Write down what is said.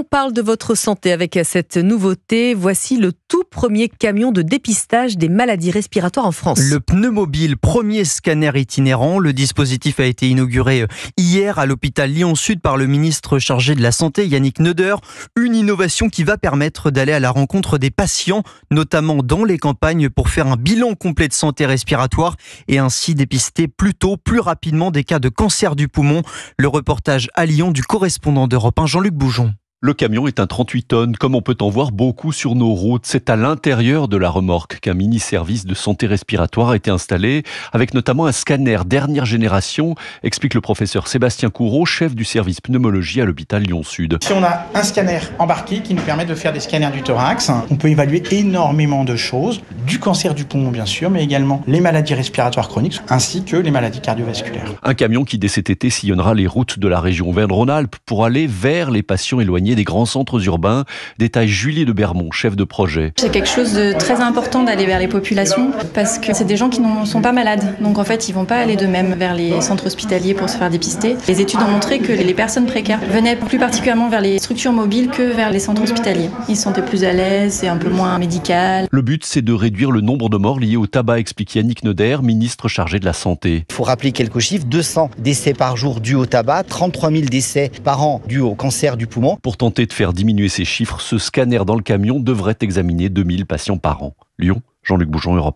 parle de votre santé avec cette nouveauté. Voici le tout premier camion de dépistage des maladies respiratoires en France. Le Pneumobile, premier scanner itinérant. Le dispositif a été inauguré hier à l'hôpital Lyon-Sud par le ministre chargé de la Santé, Yannick Neuder. Une innovation qui va permettre d'aller à la rencontre des patients, notamment dans les campagnes, pour faire un bilan complet de santé respiratoire et ainsi dépister plus tôt, plus rapidement des cas de cancer du poumon. Le reportage à Lyon du correspondant d'Europe 1, Jean-Luc Boujon. Le camion est un 38 tonnes, comme on peut en voir beaucoup sur nos routes. C'est à l'intérieur de la remorque qu'un mini-service de santé respiratoire a été installé, avec notamment un scanner dernière génération, explique le professeur Sébastien Coureau, chef du service pneumologie à l'hôpital Lyon-Sud. Si on a un scanner embarqué qui nous permet de faire des scanners du thorax, on peut évaluer énormément de choses, du cancer du poumon bien sûr, mais également les maladies respiratoires chroniques, ainsi que les maladies cardiovasculaires. Un camion qui dès cet été sillonnera les routes de la région Auvergne-Rhône-Alpes pour aller vers les patients éloignés des grands centres urbains, détaille Julie de Bermond, chef de projet. C'est quelque chose de très important d'aller vers les populations parce que c'est des gens qui ne sont pas malades. Donc en fait, ils ne vont pas aller d'eux-mêmes vers les centres hospitaliers pour se faire dépister. Les études ont montré que les personnes précaires venaient plus particulièrement vers les structures mobiles que vers les centres hospitaliers. Ils se sentaient plus à l'aise, c'est un peu moins médical. Le but, c'est de réduire le nombre de morts liés au tabac, explique Yannick Neuder, ministre chargé de la Santé. Il faut rappeler quelques chiffres, 200 décès par jour dus au tabac, 33 000 décès par an dus au cancer du poumon. Pour tenter de faire diminuer ces chiffres, ce scanner dans le camion devrait examiner 2000 patients par an. Lyon, Jean-Luc Boujon, Europe 1.